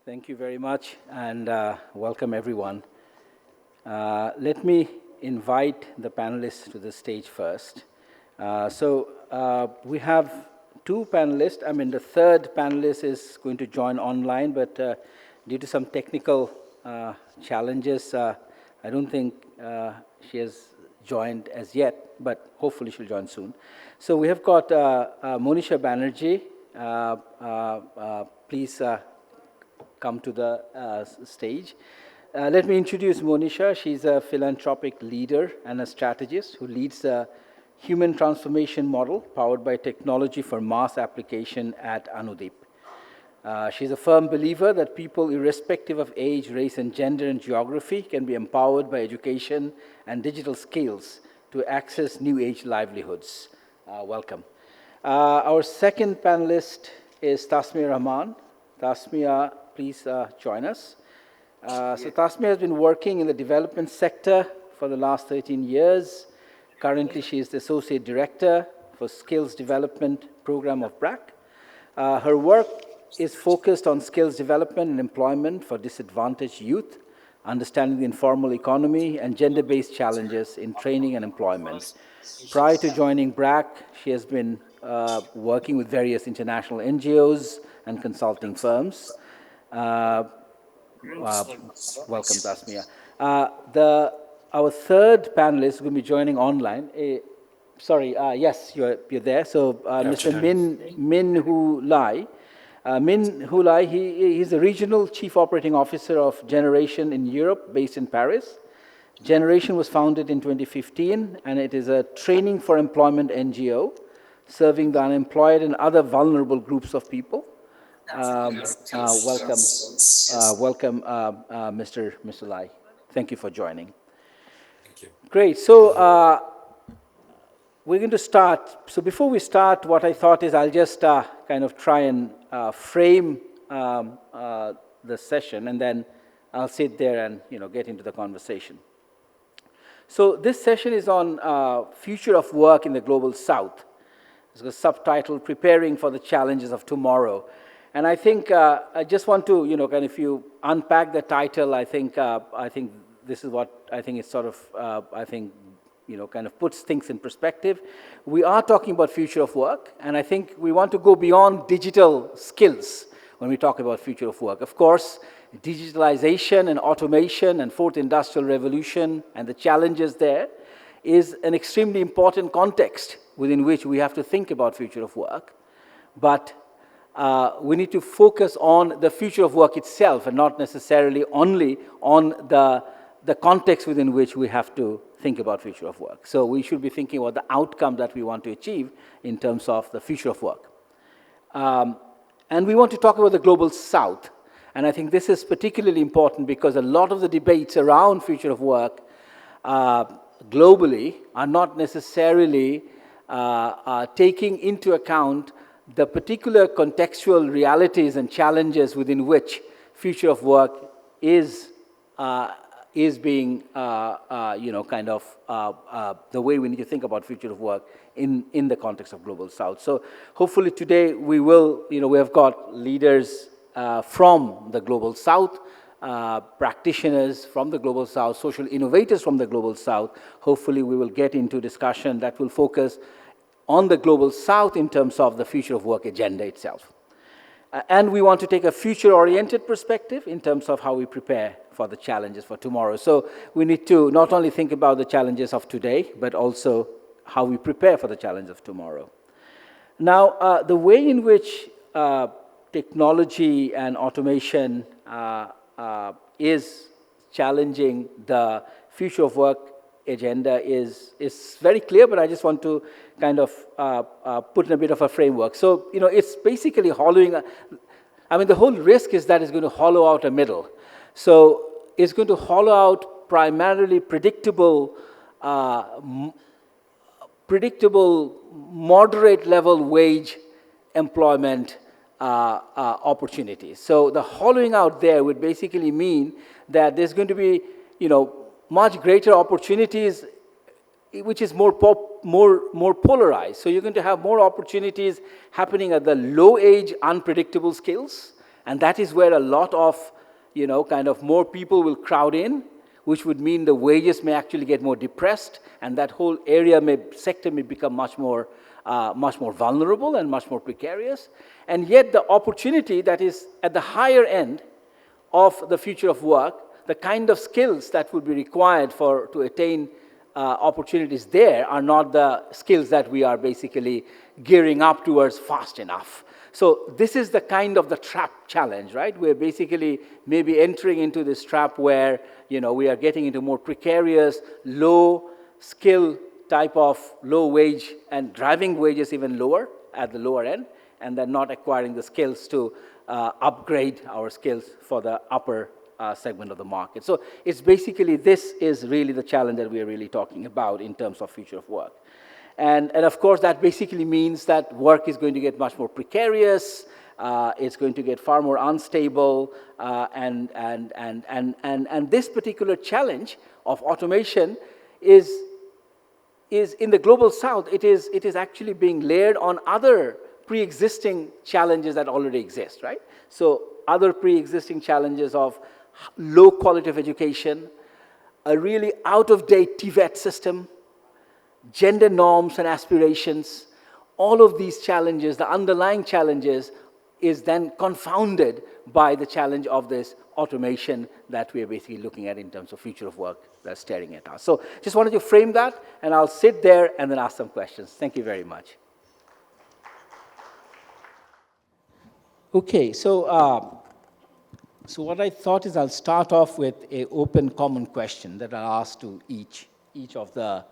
Thank you very much, and welcome everyone. Let me invite the panelists to the stage first. We have two panelists. I mean, the third panelist is going to join online, but due to some technical challenges, I don't think she has joined as yet, but hopefully she'll join soon. So we have got Monisha Banerjee. Please come to the stage. Let me introduce Monisha. She's a philanthropic leader and a strategist who leads a human transformation model powered by technology for mass application at Anudip. She's a firm believer that people, irrespective of age, race, and gender and geography, can be empowered by education and digital skills to access new age livelihoods. Welcome. Our second panelist is Tasmiah Rahman. Tasmiah, please join us. So Tasmiah has been working in the development sector for the last 13 years. Currently, she is the Associate Director for Skills Development Program of BRAC. Her work is focused on skills development and employment for disadvantaged youth, understanding the informal economy, and gender-based challenges in training and employment. Prior to joining BRAC, she has been working with various international NGOs and consulting firms. Welcome, Tasmiah. Our third panelist is going to be joining online. Yes, you're there. So Mr. Minh Huy Lai. Minh Huy Lai, he's the Regional Chief Operating Officer of Generation in Europe, based in Paris. Generation was founded in 2015, and it is a training for employment NGO, serving the unemployed and other vulnerable groups of people. Welcome, Mr. Lai. Thank you for joining. Thank you. Great. So we're going to start. So before we start, what I thought is I'll just kind of try and frame the session, and then I'll sit there and get into the conversation. So this session is on future of work in the Global South. It's a subtitle, Preparing for the Challenges of Tomorrow. And I think I just want to, kind of, if you unpack the title, I think this is what I think is sort of, kind of puts things in perspective. We are talking about future of work, and I think we want to go beyond digital skills when we talk about future of work. Of course, digitalization and automation and fourth industrial revolution and the challenges there is an extremely important context within which we have to think about future of work. But we need to focus on the future of work itself and not necessarily only on the context within which we have to think about future of work. So we should be thinking about the outcome that we want to achieve in terms of the future of work. And we want to talk about the Global South. And I think this is particularly important because a lot of the debates around future of work globally are not necessarily taking into account the particular contextual realities and challenges within which future of work is being, kind of the way we need to think about future of work in the context of Global South. So hopefully today we will, we have got leaders from the Global South, practitioners from the Global South, social innovators from the Global South. Hopefully we will get into discussion that will focus on the Global South in terms of the future of work agenda itself. And we want to take a future-oriented perspective in terms of how we prepare for the challenges for tomorrow. So we need to not only think about the challenges of today, but also how we prepare for the challenge of tomorrow. Now, the way in which technology and automation is challenging the future of work agenda is very clear, but I just want to kind of put in a bit of a framework. So, it's basically hollowing, the whole risk is that it's going to hollow out a middle. So it's going to hollow out primarily predictable, moderate level wage employment opportunities. So the hollowing out there would basically mean that there's going to be, much greater opportunities, which is more polarized. So you're going to have more opportunities happening at the low age, unpredictable skills, And that is where a lot of, kind of more people will crowd in, which would mean the wages may actually get more depressed, and that whole sector may become much more vulnerable and much more precarious. And yet the opportunity that is at the higher end of the future of work, the kind of skills that would be required to attain opportunities there are not the skills that we are basically gearing up towards fast enough. So this is the kind of the trap challenge, right? We're basically maybe entering into this trap where, we are getting into more precarious, low skill type of low wage and driving wages even lower at the lower end, and then not acquiring the skills to upgrade our skills for the upper segment of the market. So it's basically, this is really the challenge that we are really talking about in terms of future of work. And of course, that basically means that work is going to get much more precarious, it's going to get far more unstable, and this particular challenge of automation is in the global south, it is actually being layered on other pre-existing challenges that already exist, right? So other pre-existing challenges of low quality of education, a really out-of-date TVET system, gender norms and aspirations, all of these challenges, the underlying challenges, is then confounded by the challenge of this automation that we are basically looking at in terms of future of work that's staring at us. So just wanted to frame that, and I'll sit there and then ask some questions. Thank you very much. Okay, so what I thought is I'll start off with an open common question that I'll ask to each of the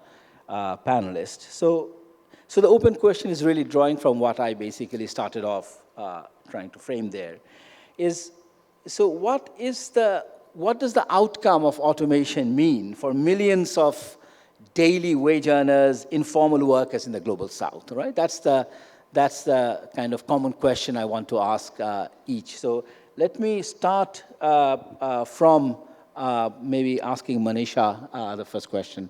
panelists. So the open question is really drawing from what I basically started off trying to frame there. So what does the outcome of automation mean for millions of daily wage earners, informal workers in the global south, right? That's the kind of common question I want to ask each. So let me start from maybe asking Monisha the first question,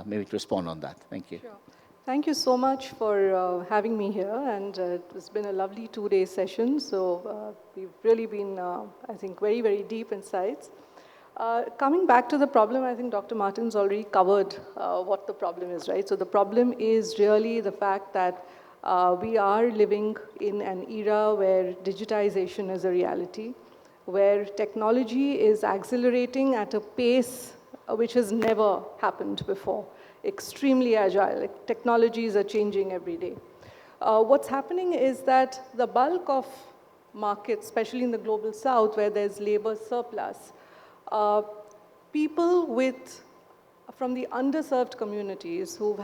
maybe to respond on that. Thank you. Sure. Thank you so much for having me here, and it's been a lovely 2-day session. So we've really been, I think, very, very deep insights. Coming back to the problem, I think Dr. Martin's already covered what the problem is, right? So the problem is really the fact that we are living in an era where digitization is a reality, where technology is accelerating at a pace which has never happened before. Extremely agile. Like, technologies are changing every day. What's happening is that the bulk of markets, especially in the global south where there's labor surplus, people from the underserved communities who've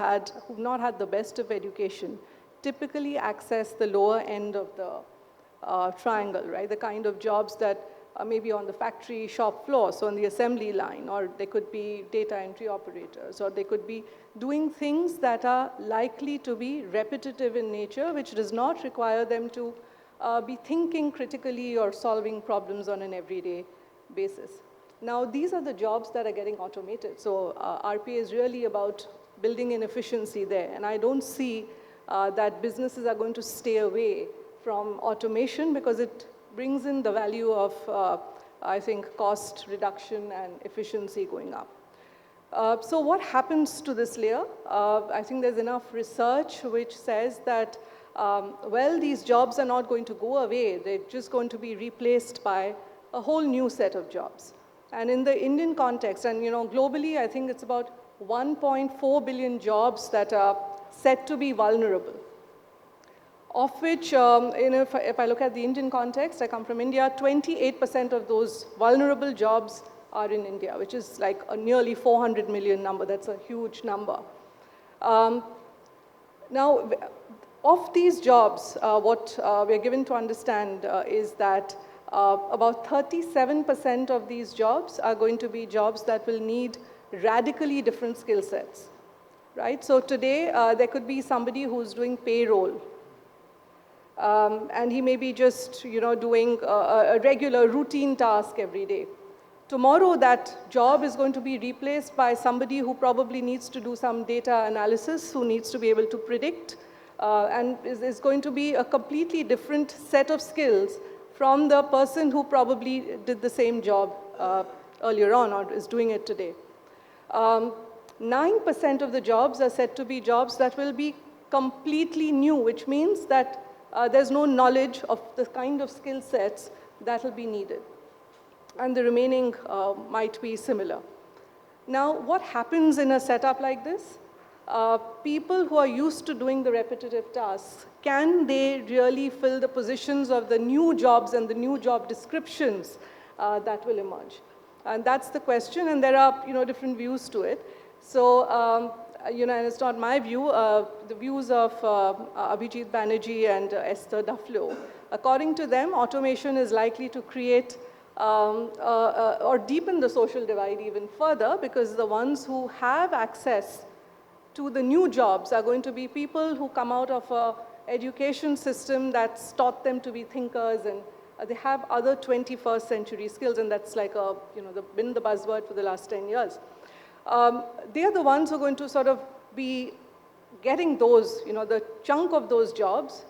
not had the best of education typically access the lower end of the triangle, right? The kind of jobs that are maybe on the factory shop floor, so on the assembly line, or they could be data entry operators, or they could be doing things that are likely to be repetitive in nature, which does not require them to be thinking critically or solving problems on an everyday basis. Now, these are the jobs that are getting automated. So RPA is really about building in efficiency there. And I don't see that businesses are going to stay away from automation because it brings in the value of, I think, cost reduction and efficiency going up. So what happens to this layer? I think there's enough research which says that, well, these jobs are not going to go away. They're just going to be replaced by a whole new set of jobs. And in the Indian context, and globally, I think it's about 1.4 billion jobs that are said to be vulnerable, of which, if I look at the Indian context, I come from India, 28% of those vulnerable jobs are in India, which is like a nearly 400 million number. That's a huge number. Now, of these jobs, what we're given to understand is that about 37% of these jobs are going to be jobs that will need radically different skill sets, right? So today, there could be somebody who's doing payroll, and he may be just, doing a regular routine task every day. Tomorrow, that job is going to be replaced by somebody who probably needs to do some data analysis, who needs to be able to predict, and is going to be a completely different set of skills from the person who probably did the same job earlier on or is doing it today. 9% of the jobs are said to be jobs that will be completely new, which means that there's no knowledge of the kind of skill sets that will be needed. And the remaining might be similar. Now, what happens in a setup like this? People who are used to doing the repetitive tasks, can they really fill the positions of the new jobs and the new job descriptions that will emerge? And that's the question, and there are different views to it. So, and it's not my view, the views of Abhijit Banerjee and Esther Duflo. According to them, automation is likely to create or deepen the social divide even further, because the ones who have access to the new jobs are going to be people who come out of an education system that's taught them to be thinkers, and they have other 21st century skills, and that's like been the buzzword for the last 10 years. They are the ones who are going to sort of be getting those, the chunk of those jobs,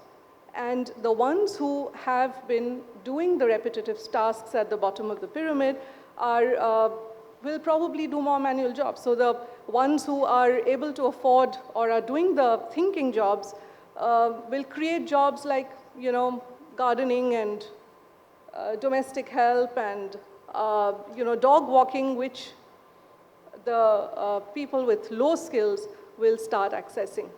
and the ones who have been doing the repetitive tasks at the bottom of the pyramid will probably do more manual jobs. So the ones who are able to afford or are doing the thinking jobs will create jobs like, gardening and domestic help and, dog walking, which the people with low skills will start accessing.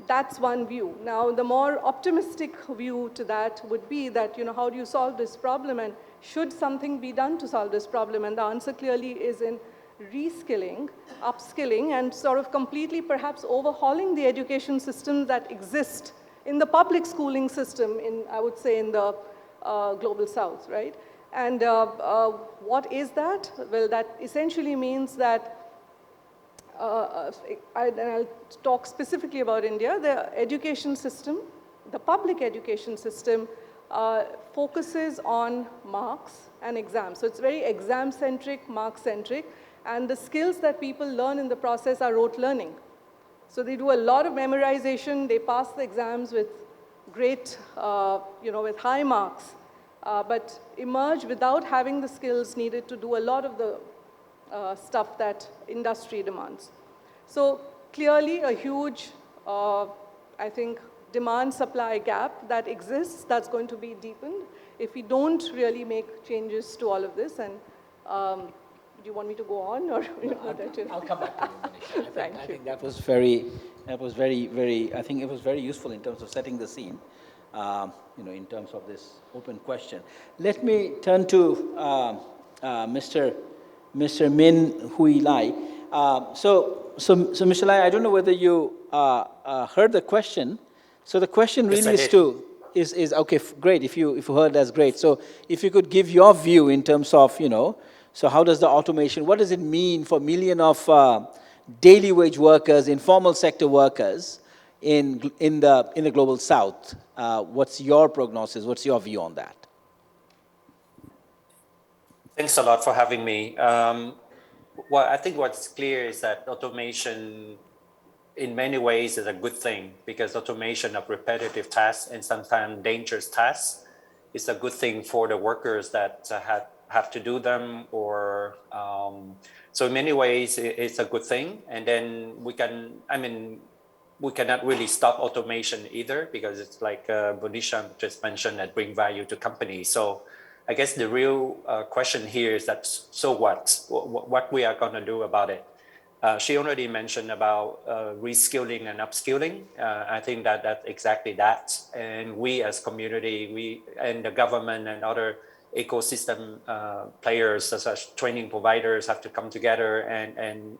That's one view. Now, the more optimistic view to that would be that, how do you solve this problem, and should something be done to solve this problem? And the answer clearly is in reskilling, upskilling, and sort of completely perhaps overhauling the education systems that exist in the public schooling system I would say, in the global south, right? And what is that? Well, that essentially means that and I'll talk specifically about India, the education system, the public education system focuses on marks and exams. So it's very exam-centric, mark-centric, and the skills that people learn in the process are rote learning. So they do a lot of memorization, they pass the exams with great, with high marks, but emerge without having the skills needed to do a lot of the stuff that industry demands. So clearly a huge, I think, demand-supply gap that exists that's going to be deepened if we don't really make changes to all of this. And do you want me to go on, or I'll come back to you, Monisha. I think that was very, very. I think it was very useful in terms of setting the scene. In terms of this open question. Let me turn to Mr. Minh Huy Lai. So Mr. Lai, I don't know whether you heard the question. So the question really is okay, great. If you heard, that's great. So if you could give your view in terms of, so how does the automation, what does it mean for millions of daily wage workers, informal sector workers in the global south? What's your prognosis? What's your view on that? Thanks a lot for having me. Well, I think what's clear is that automation in many ways is a good thing, because automation of repetitive tasks and sometimes dangerous tasks is a good thing for the workers that have to do them, or so in many ways it's a good thing. And then we cannot really stop automation either, because it's like Monisha just mentioned, that bring value to companies. So I guess the real question here is that, so what we are going to do about it? She already mentioned about reskilling and upskilling. I think that's exactly that. And we as community, we and the government and other ecosystem players, such as training providers, have to come together and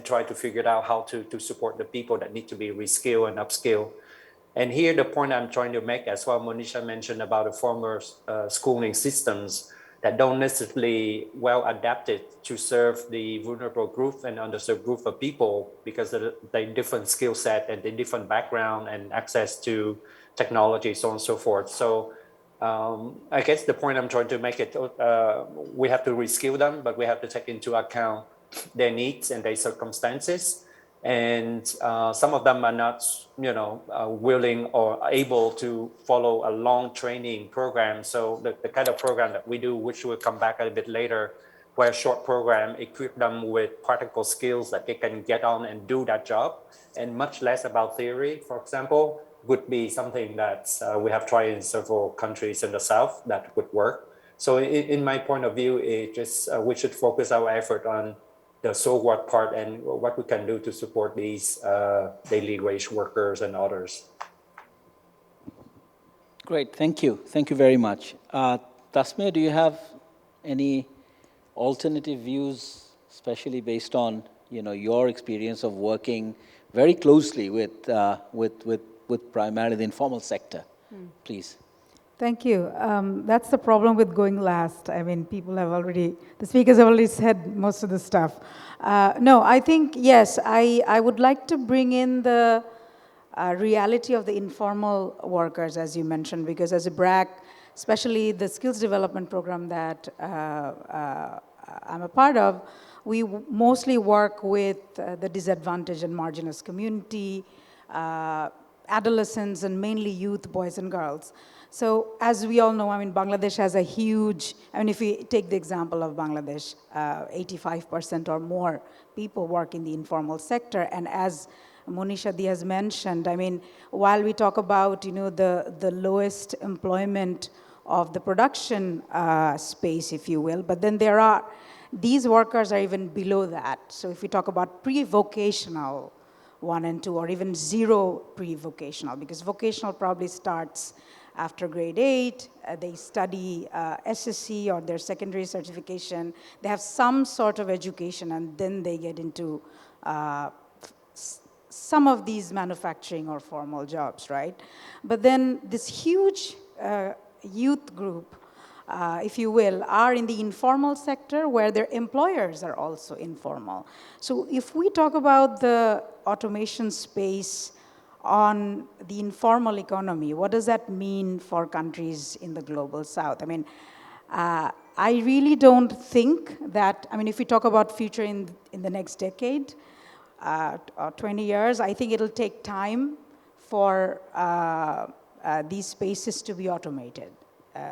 try to figure out how to support the people that need to be reskilled and upskilled. And here the point I'm trying to make as well, Monisha mentioned about the former schooling systems that don't necessarily well adapted to serve the vulnerable group and underserved group of people, because they different skill set and the different background and access to technology, so on and so forth. So I guess the point I'm trying to make it, we have to reskill them, but we have to take into account their needs and their circumstances. And some of them are not, willing or able to follow a long training program. So the kind of program that we do, which will come back a bit later, where a short program equip them with practical skills that they can get on and do that job, and much less about theory, for example, would be something that we have tried in several countries in the South that would work. So in my point of view, it just we should focus our effort on the so what part and what we can do to support these daily wage workers and others. Great, thank you. Thank you very much. Tasmiah, do you have any alternative views, especially based on your experience of working very closely with primarily the informal sector? Please. Thank you. That's the problem with going last. I mean, the speakers have already said most of the stuff. No, I think, yes, I would like to bring in the reality of the informal workers, as you mentioned, because as a BRAC, especially the skills development program that I'm a part of, we mostly work with the disadvantaged and marginalized community, adolescents, and mainly youth, boys and girls. So as we all know, I mean, Bangladesh has a huge, if we take the example of Bangladesh, 85% or more people work in the informal sector. And as Monisha has mentioned, I mean, while we talk about, the lowest employment of the production space, if you will, but then these workers are even below that. So if we talk about pre-vocational 1 and 2, or even zero pre-vocational, because vocational probably starts after grade 8, they study SSC or their secondary certification. They have some sort of education, and then they get into some of these manufacturing or formal jobs, right? But then this huge youth group, if you will, are in the informal sector where their employers are also informal. So if we talk about the automation space on the informal economy, what does that mean for countries in the global south? I mean, I really don't think that, if we talk about future in the next decade, or 20 years, I think it'll take time for these spaces to be automated.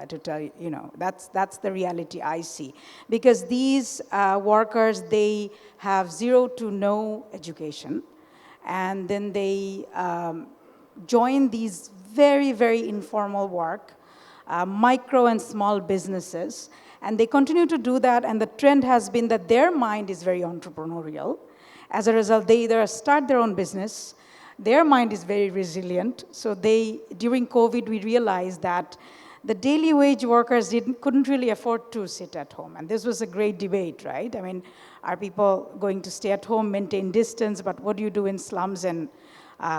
To tell you, that's the reality I see. Because these workers, they have zero to no education, and then they join these very, very informal work, micro and small businesses, and they continue to do that, and the trend has been that their mind is very entrepreneurial. As a result, they either start their own business, their mind is very resilient, so during COVID, we realized that the daily wage workers couldn't really afford to sit at home. And this was a great debate, right? I mean, are people going to stay at home, maintain distance, but what do you do in slums and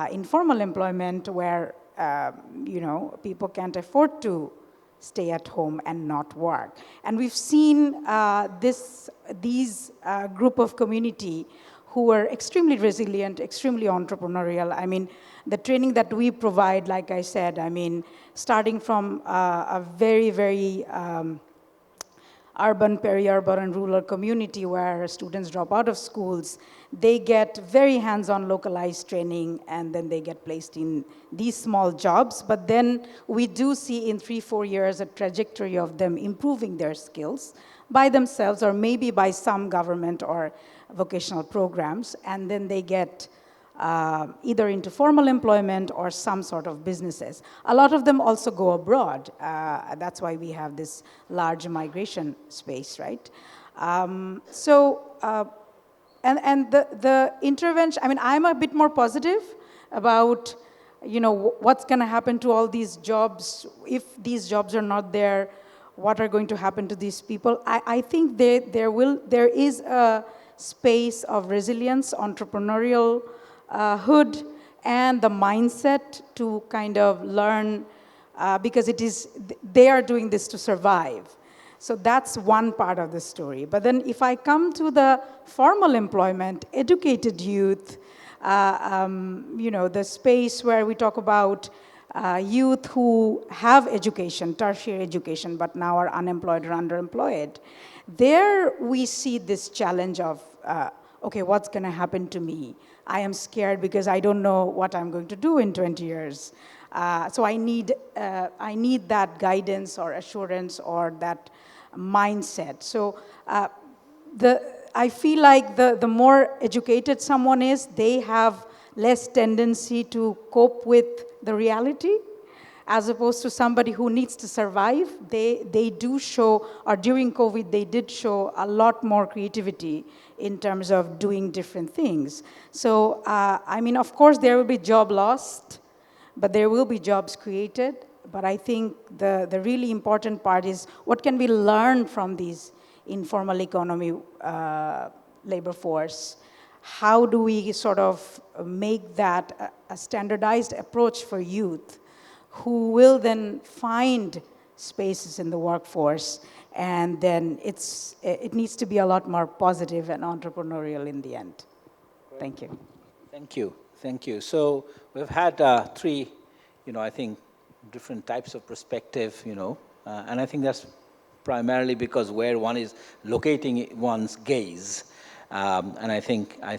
informal employment where, people can't afford to stay at home and not work? And we've seen these group of community who are extremely resilient, extremely entrepreneurial. I mean, the training that we provide, like I said, starting from a very, very urban, peri-urban, and rural community where students drop out of schools, they get very hands-on localized training, and then they get placed in these small jobs. But then we do see in 3-4 years a trajectory of them improving their skills by themselves, or maybe by some government or vocational programs, and then they get either into formal employment or some sort of businesses. A lot of them also go abroad. That's why we have this large migration space, right? And the intervention, I'm a bit more positive about, what's going to happen to all these jobs. If these jobs are not there, what are going to happen to these people? I think there is a space of resilience, entrepreneurial hood, and the mindset to kind of learn, because they are doing this to survive. So that's one part of the story. But then if I come to the formal employment, educated youth, the space where we talk about youth who have education, tertiary education, but now are unemployed or underemployed, there we see this challenge of, okay, what's going to happen to me? I am scared because I don't know what I'm going to do in 20 years. So I need that guidance or assurance or that mindset. So I feel like the more educated someone is, they have less tendency to cope with the reality, as opposed to somebody who needs to survive. They do show, or during COVID, they did show a lot more creativity in terms of doing different things. So, I mean, of course, there will be job lost, but there will be jobs created. But I think the really important part is what can we learn from these informal economy labor force? How do we sort of make that a standardized approach for youth who will then find spaces in the workforce, and then it needs to be a lot more positive and entrepreneurial in the end. Thank you. Thank you. Thank you. So we've had three, I think, different types of perspective, and I think that's primarily because where one is locating one's gaze. And I think, I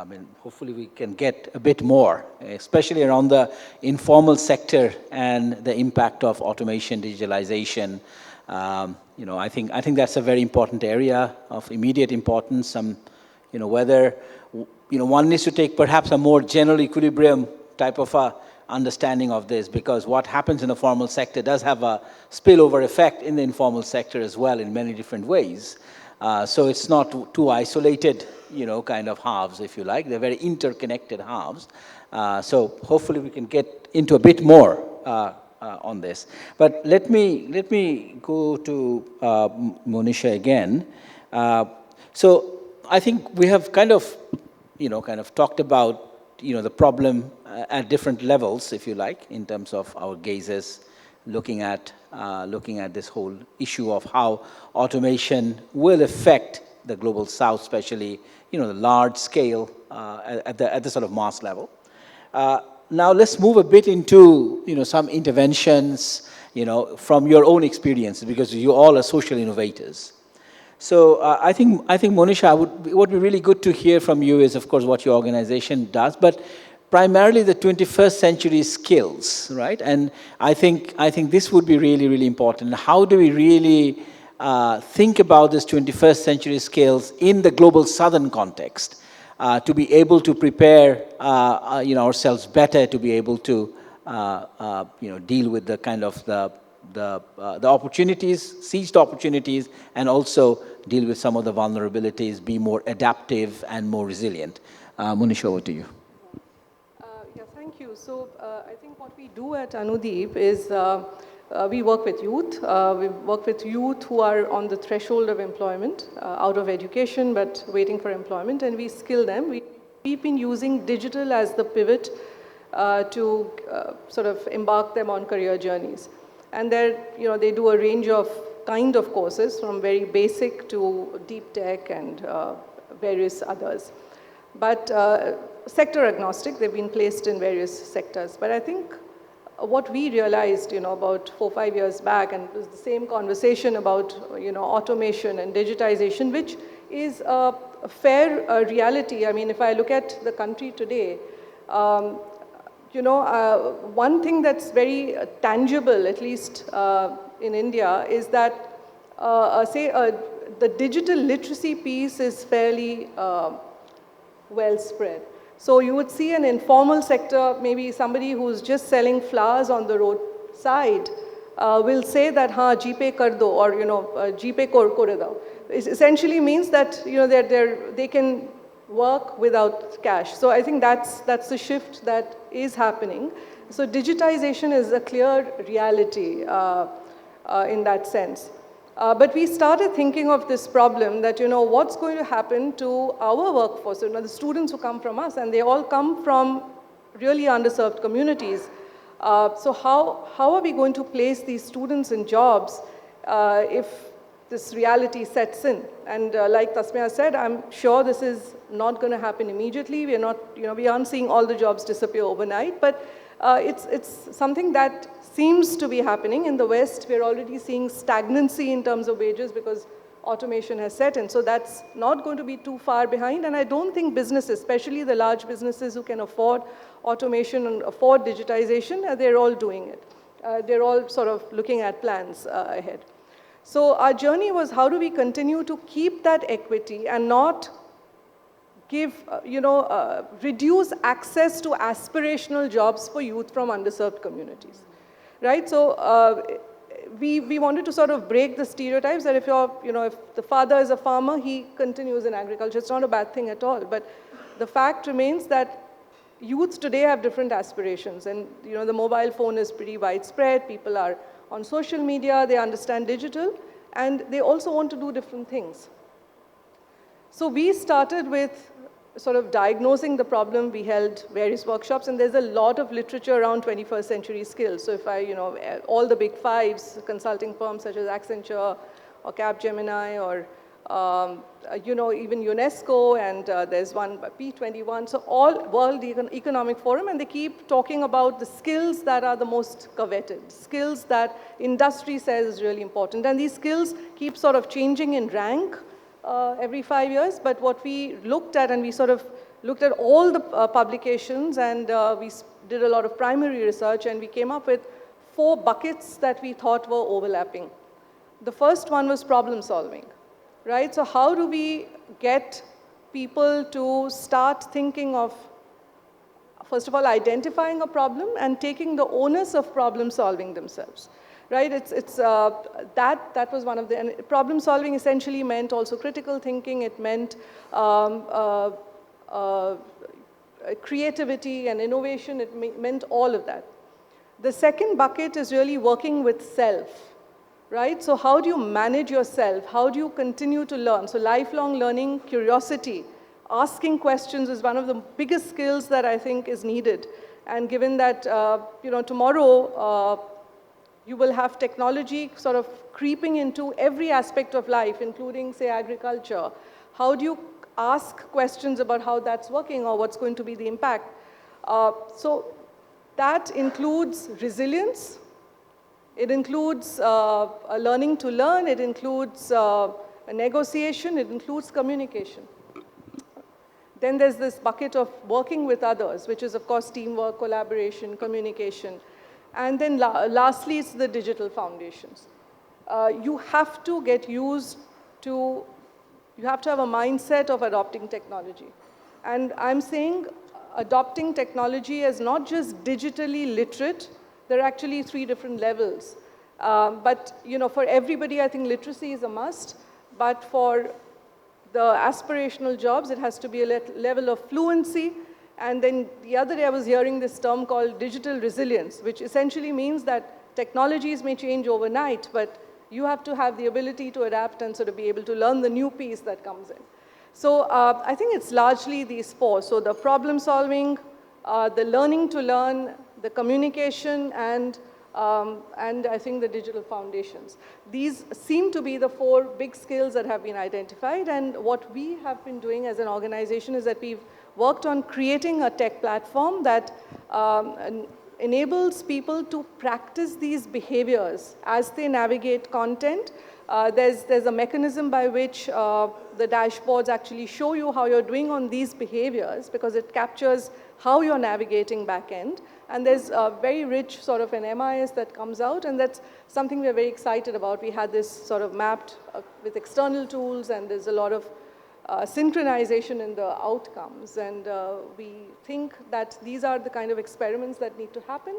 mean, hopefully we can get a bit more, especially around the informal sector and the impact of automation, digitalization. I think that's a very important area of immediate importance. Whether, one needs to take perhaps a more general equilibrium type of a understanding of this, because what happens in the formal sector does have a spillover effect in the informal sector as well in many different ways. So it's not too isolated, kind of halves, if you like. They're very interconnected halves. So hopefully we can get into a bit more on this. But let me go to Monisha again. So I think we have kind of talked about the problem at different levels, if you like, in terms of our gazes, looking at this whole issue of how automation will affect the global south, especially the large scale at the sort of mass level. Now let's move a bit into some interventions from your own experiences, because you all are social innovators. So I think Monisha, what would be really good to hear from you is, of course, what your organization does, but primarily the 21st century skills, right? And I think this would be really, really important. How do we really think about this 21st century skills in the global southern context to be able to prepare ourselves better, to be able to deal with the kind of the opportunities, seized opportunities, and also deal with some of the vulnerabilities, be more adaptive and more resilient. Monisha, over to you. Yeah, thank you. So I think what we do at Anudip is we work with youth. We work with youth who are on the threshold of employment, out of education, but waiting for employment, and we skill them. We've been using digital as the pivot to sort of embark them on career journeys. And they do a range of kind of courses, from very basic to deep tech and various others. But sector agnostic, they've been placed in various sectors. But I think what we realized, about 4 or 5 years back, and it was the same conversation about, automation and digitization, which is a fair reality. I mean, if I look at the country today, one thing that's very tangible, at least in India, is that, the digital literacy piece is fairly well spread. So you would see an informal sector, maybe somebody who's just selling flowers on the roadside will say that, GPay kar do, or, GPay kore do. It essentially means that, they can work without cash. So I think that's the shift that is happening. So digitization is a clear reality in that sense. But we started thinking of this problem that, what's going to happen to our workforce, the students who come from us, and they all come from really underserved communities. So how are we going to place these students in jobs if this reality sets in? And like Tasmiah said, I'm sure this is not going to happen immediately. We aren't seeing all the jobs disappear overnight, but it's something that seems to be happening. In the West, we're already seeing stagnancy in terms of wages because automation has set in. So that's not going to be too far behind. And I don't think businesses, especially the large businesses who can afford automation and afford digitization, they're all doing it. They're all sort of looking at plans ahead. So our journey was, how do we continue to keep that equity and not give, reduce access to aspirational jobs for youth from underserved communities, right? So we wanted to sort of break the stereotypes that if the father is a farmer, he continues in agriculture. It's not a bad thing at all. But the fact remains that youth today have different aspirations, and the mobile phone is pretty widespread. People are on social media, they understand digital, and they also want to do different things. So we started with sort of diagnosing the problem. We held various workshops, and there's a lot of literature around 21st century skills. So if all the big fives, consulting firms such as Accenture or Capgemini or even UNESCO, and there's one P21, so all World Economic Forum, and they keep talking about the skills that are the most coveted, skills that industry says is really important. And these skills keep sort of changing in rank every 5 years, but what we looked at, and we sort of looked at all the publications, and we did a lot of primary research, and we came up with 4 buckets that we thought were overlapping. The first one was problem solving. Right? So how do we get people to start thinking of, first of all, identifying a problem and taking the onus of problem solving themselves? Right? That was one of the, and problem solving essentially meant also critical thinking. It meant creativity and innovation. It meant all of that. The second bucket is really working with self. Right? So how do you manage yourself? How do you continue to learn? So lifelong learning, curiosity, asking questions is one of the biggest skills that I think is needed. And given that, tomorrow you will have technology sort of creeping into every aspect of life, including, say, agriculture. How do you ask questions about how that's working or what's going to be the impact? So that includes resilience. It includes learning to learn, it includes negotiation, it includes communication. Then there's this bucket of working with others, which is, of course, teamwork, collaboration, communication. And then lastly, it's the digital foundations. You have to get used to, you have to have a mindset of adopting technology. And I'm saying adopting technology as not just digitally literate. There are actually 3 different levels. But for everybody, I think literacy is a must. But for the aspirational jobs, it has to be a level of fluency. And then the other day, I was hearing this term called digital resilience, which essentially means that technologies may change overnight, but you have to have the ability to adapt and sort of be able to learn the new piece that comes in. So I think it's largely these 4. So the problem solving, the learning to learn, the communication, and I think the digital foundations. These seem to be the 4 big skills that have been identified, and what we have been doing as an organization is that we've worked on creating a tech platform that enables people to practice these behaviors as they navigate content. There's a mechanism by which the dashboards actually show you how you're doing on these behaviors, because it captures how you're navigating back end. And there's a very rich sort of an MIS that comes out, and that's something we're very excited about. We had this sort of mapped with external tools, and there's a lot of synchronization in the outcomes. And we think that these are the kind of experiments that need to happen,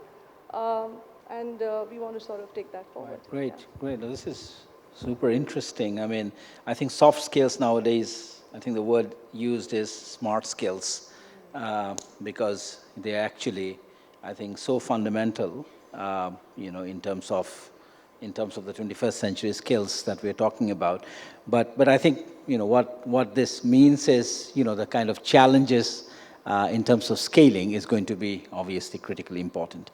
and we want to sort of take that forward. Great, great. This is super interesting. I mean, I think soft skills nowadays, I think the word used is smart skills, because they're actually, I think, so fundamental, in terms of the 21st century skills that we're talking about. But I think, what this means is, the kind of challenges in terms of scaling is going to be obviously critically important.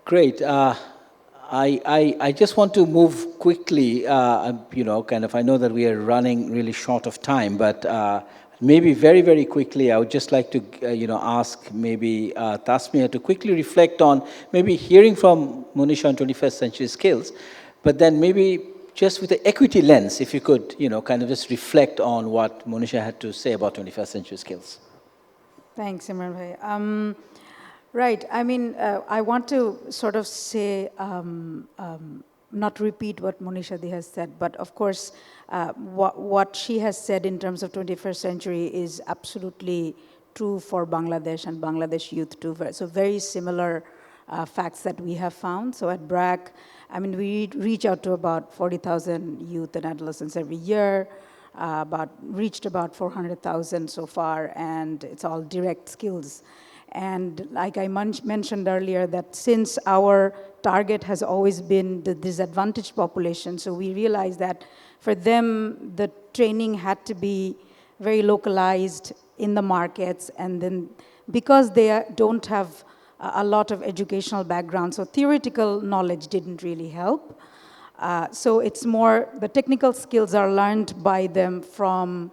Great. I just want to move quickly, I know that we are running really short of time, but maybe very, very quickly, I would just like to, ask maybe Tasmiah to quickly reflect on maybe hearing from Monisha on 21st century skills, but then maybe just with the equity lens, if you could, kind of just reflect on what Monisha had to say about 21st century skills. Thanks, Imran bhai. Right. I mean, I want to sort of say, not repeat what Monisha has said, but of course, what she has said in terms of 21st century is absolutely true for Bangladesh and Bangladesh youth too. So very similar facts that we have found. So at BRAC, I mean, we reach out to about 40,000 youth and adolescents every year, reached about 400,000 so far, and it's all direct skills. And like I mentioned earlier, that since our target has always been the disadvantaged population, so we realized that for them, the training had to be very localized in the markets, and then because they don't have a lot of educational background, so theoretical knowledge didn't really help. So it's more, the technical skills are learned by them from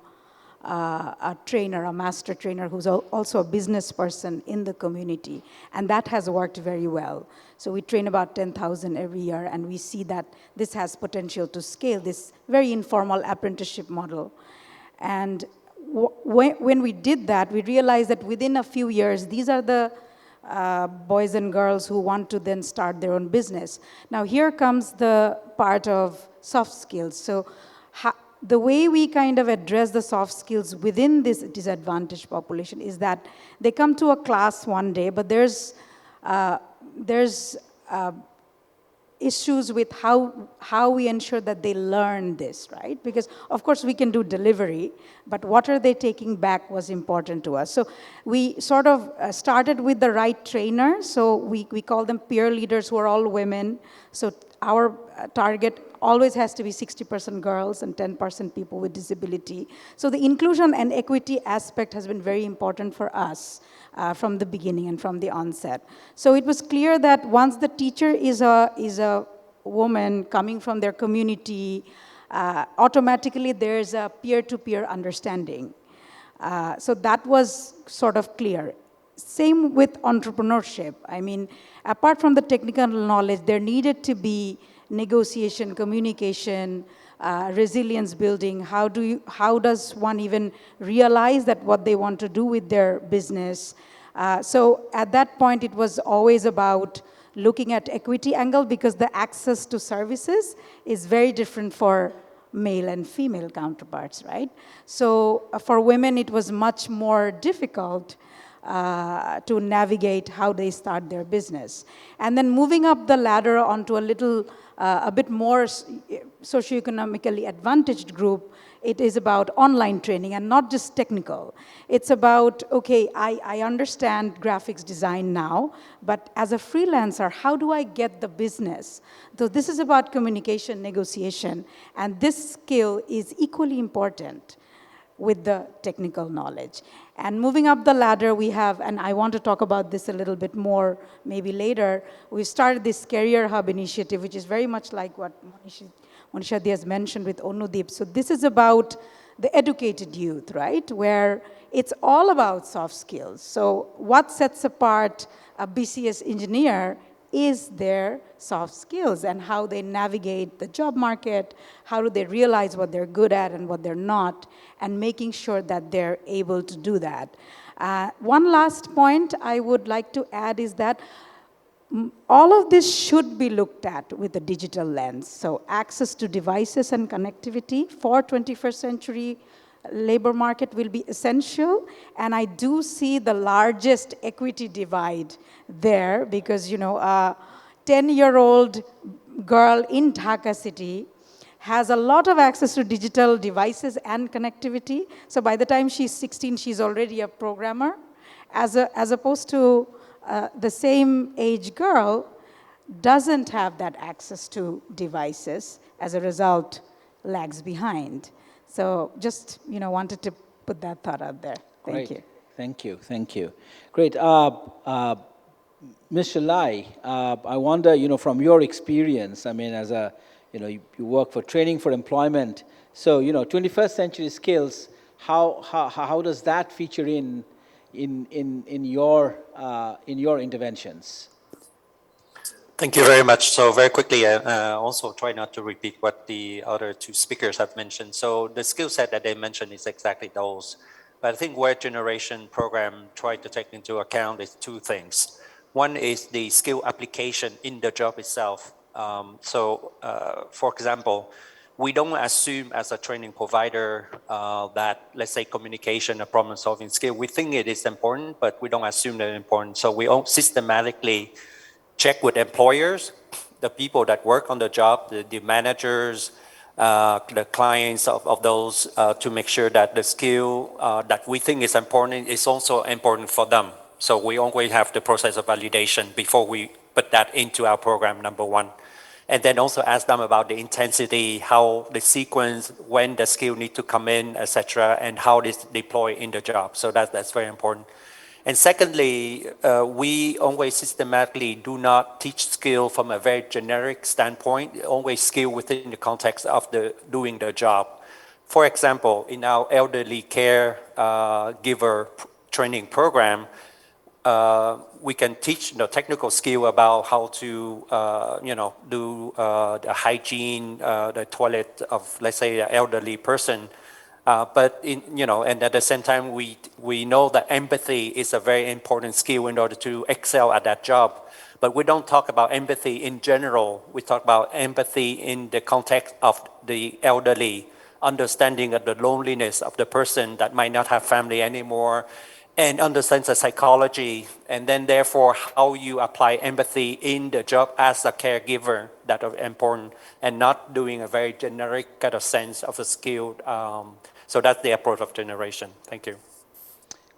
a trainer, a master trainer, who's also a business person in the community. And that has worked very well. So we train about 10,000 every year, and we see that this has potential to scale, this very informal apprenticeship model. And when we did that, we realized that within a few years, these are the boys and girls who want to then start their own business. Now here comes the part of soft skills. So the way we kind of address the soft skills within this disadvantaged population is that they come to a class one day, but there's issues with how we ensure that they learn this, right? Because of course we can do delivery, but what are they taking back was important to us. So we sort of started with the right trainer. So we call them peer leaders, who are all women. So our target always has to be 60% girls and 10% people with disability. So the inclusion and equity aspect has been very important for us from the beginning and from the onset. So it was clear that once the teacher is a woman coming from their community, automatically there's a peer-to-peer understanding. So that was sort of clear. Same with entrepreneurship. I mean, apart from the technical knowledge, there needed to be negotiation, communication, resilience building. How does one even realize that what they want to do with their business? So at that point, it was always about looking at equity angle, because the access to services is very different for male and female counterparts, right? So for women, it was much more difficult to navigate how they start their business. And then moving up the ladder onto a bit more socioeconomically advantaged group, it is about online training and not just technical. It's about, okay, I understand graphics design now, but as a freelancer, how do I get the business? So this is about communication, negotiation, and this skill is equally important with the technical knowledge. And moving up the ladder, we have, and I want to talk about this a little bit more maybe later, we started this Career Hub initiative, which is very much like what Monisha has mentioned with Anudip. So this is about the educated youth, right? Where it's all about soft skills. So what sets apart a BCS engineer is their soft skills and how they navigate the job market, how do they realize what they're good at and what they're not, and making sure that they're able to do that. One last point I would like to add is that all of this should be looked at with a digital lens. So access to devices and connectivity for 21st century labor market will be essential, and I do see the largest equity divide there because, you know, a 10-year-old girl in Dhaka city has a lot of access to digital devices and connectivity. So by the time she's 16, she's already a programmer, as opposed to the same age girl doesn't have that access to devices, as a result lags behind. So just, you know, wanted to put that thought out there. Thank you. Thank you. Thank you. Great. Mr. Lai, I wonder, you know, from your experience, I mean, as a, you know, you work for training for employment. So, you know, 21st century skills, how does that feature in your interventions? Thank you very much. So very quickly, also try not to repeat what the other two speakers have mentioned. So the skill set that they mentioned is exactly those. But I think where generation program try to take into account is two things. One is the skill application in the job itself. For example, we don't assume as a training provider that, let's say, communication or problem solving skill, we think it is important, but we don't assume that it's important. So we all systematically check with employers, the people that work on the job, the managers, the clients of those to make sure that the skill that we think is important is also important for them. So we always have the process of validation before we put that into our program, number one. And then also ask them about the intensity, how the sequence, when the skill need to come in, etc., and how it is deployed in the job. So that's very important. And secondly, we always systematically do not teach skill from a very generic standpoint, always skill within the context of doing the job. For example, in our elderly care giver training program, we can teach the technical skill about how to, do the hygiene, the toilet of, let's say, an elderly person. And at the same time, we know that empathy is a very important skill in order to excel at that job. But we don't talk about empathy in general. We talk about empathy in the context of the elderly, understanding of the loneliness of the person that might not have family anymore, and understands the psychology, and then therefore how you apply empathy in the job as a caregiver that are important, and not doing a very generic kind of sense of a skill. So that's the approach of generation. Thank you.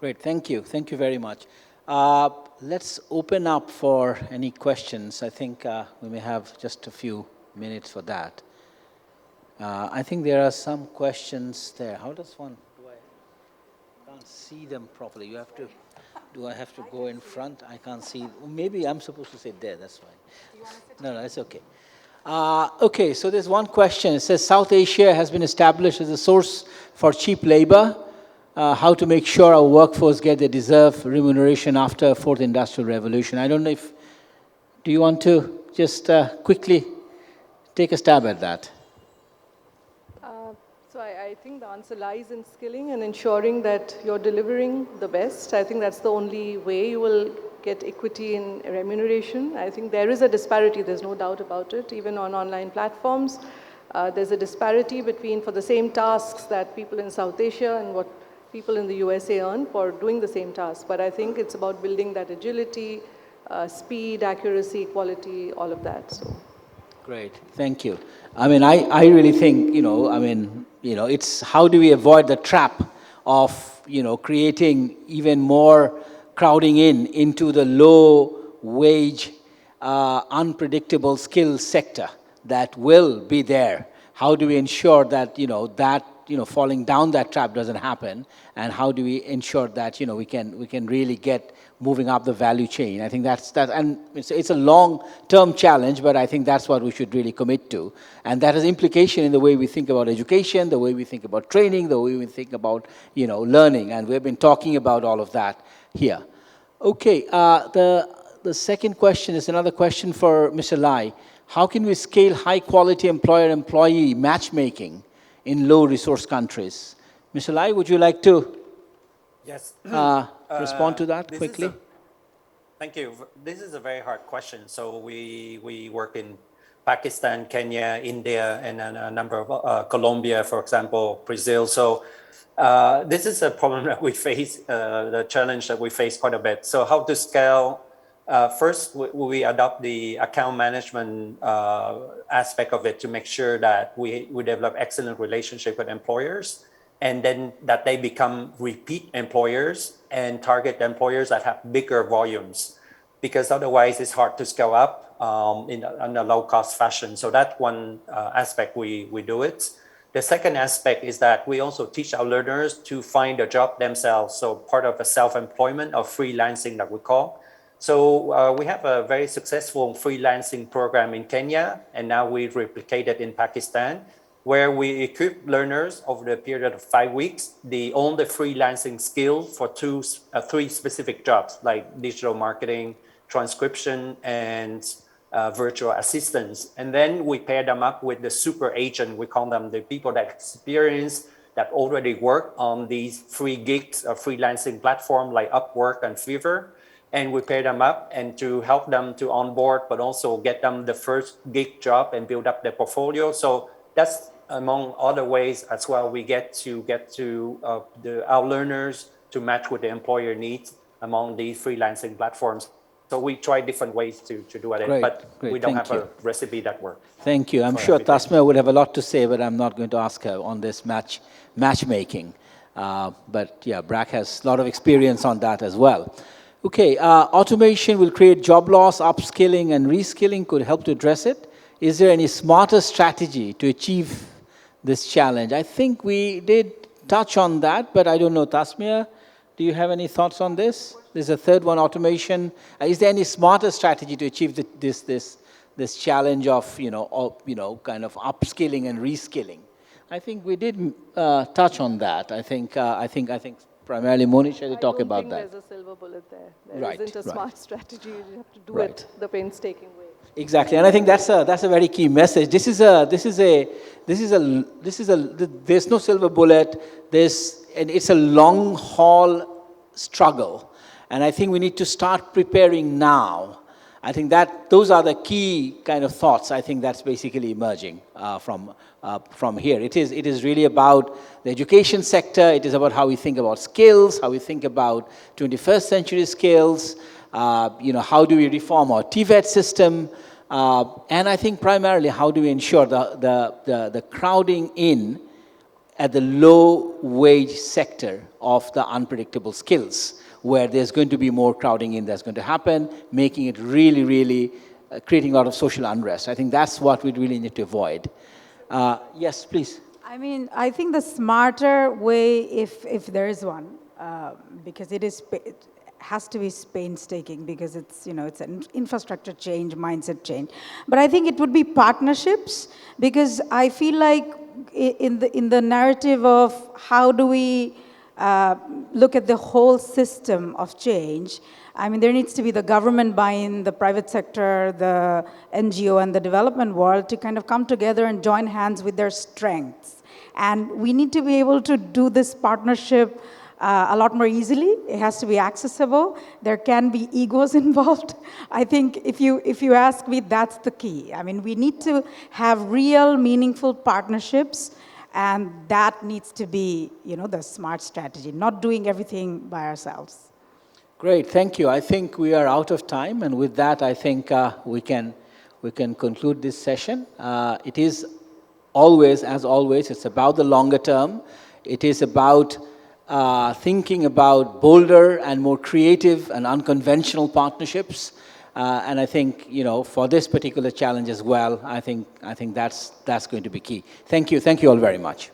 Great, thank you. Thank you very much. Let's open up for any questions. I think we may have just a few minutes for that. I think there are some questions there. How does one, I can't see them properly. You have to, do I have to go in front? I can't see. Maybe I'm supposed to sit there, that's fine. No, it's okay. Okay, so there's one question. It says, South Asia has been established as a source for cheap labor. How to make sure our workforce get the deserved remuneration after fourth industrial revolution. I don't know if, do you want to just quickly take a stab at that? So I think the answer lies in skilling and ensuring that you're delivering the best. I think that's the only way you will get equity in remuneration. I think there is a disparity, there's no doubt about it, even on online platforms. There's a disparity between, for the same tasks that people in South Asia and what people in the USA earn for doing the same task. But I think it's about building that agility, speed, accuracy, quality, all of that. So. Great, thank you. I mean, I really think, it's how do we avoid the trap of, creating even more crowding into the low wage, unpredictable skill sector that will be there. How do we ensure that, falling down that trap doesn't happen? And how do we ensure that, we can really get moving up the value chain? I think that's that, and it's a long-term challenge, but I think that's what we should really commit to. And that has implication in the way we think about education, the way we think about training, the way we think about, learning. And we've been talking about all of that here. Okay, the second question is another question for Mr. Lai. How can we scale high-quality employer-employee matchmaking in low-resource countries? Mr. Lai, would you like to respond to that quickly? Thank you. This is a very hard question. So we work in Pakistan, Kenya, India, and a number of Colombia, for example, Brazil. So this is a problem that we face, the challenge that we face quite a bit. So how to scale? First, we adopt the account management aspect of it to make sure that we develop excellent relationship with employers, and then that they become repeat employers and target employers that have bigger volumes, because otherwise it's hard to scale up in a low-cost fashion. So that one aspect we do it. The second aspect is that we also teach our learners to find a job themselves. So part of a self-employment or freelancing that we call. So we have a very successful freelancing program in Kenya, and now we replicate it in Pakistan, where we equip learners over the period of 5 weeks. They own the freelancing skill for 3 specific jobs, like digital marketing, transcription, and virtual assistants. And then we pair them up with the super agent. We call them the people that experience, that already work on these free gigs or freelancing platform like Upwork and Fiverr. And we pair them up and to help them to onboard, but also get them the first gig job and build up their portfolio. So that's among other ways as well. We get to our learners to match with the employer needs among these freelancing platforms. So we try different ways to do it, but we don't have a recipe that works. Thank you. I'm sure Tasmiah would have a lot to say, but I'm not going to ask her on this matchmaking. But yeah, BRAC has a lot of experience on that as well. Okay, automation will create job loss, upskilling and reskilling could help to address it. Is there any smarter strategy to achieve this challenge? I think we did touch on that, but I don't know, Tasmiah, do you have any thoughts on this? There's a third one, automation. Is there any smarter strategy to achieve this challenge of kind of upskilling and reskilling? I think we did touch on that. I think primarily Monisha did talk about that. I don't think there's a silver bullet there. There isn't a smart strategy. You have to do it the painstaking way. Exactly, and I think that's a very key message. There's no silver bullet. And it's a long haul struggle, and I think we need to start preparing now. I think those are the key kind of thoughts. I think that's basically emerging from here. It is really about the education sector. It is about how we think about skills, how we think about 21st century skills. How do we reform our TVET system? And I think primarily how do we ensure the crowding in at the low wage sector of the unpredictable skills, where there's going to be more crowding in that's going to happen, making it really, really creating a lot of social unrest. I think that's what we really need to avoid. Yes, please. I mean, I think the smarter way, if there is one, because it has to be painstaking, because it's an infrastructure change, mindset change. But I think it would be partnerships, because I feel like in the narrative of how do we look at the whole system of change, I mean, there needs to be the government buy-in, the private sector, the NGO, and the development world to kind of come together and join hands with their strengths. And we need to be able to do this partnership a lot more easily. It has to be accessible. There can be egos involved. I think if you ask me, that's the key. I mean, we need to have real, meaningful partnerships, and that needs to be, the smart strategy, not doing everything by ourselves. Great, thank you. I think we are out of time, and with that, I think we can conclude this session. It is always, as always, it's about the longer term. It is about thinking about bolder and more creative and unconventional partnerships. And I think, for this particular challenge as well, I think that's going to be key. Thank you all very much.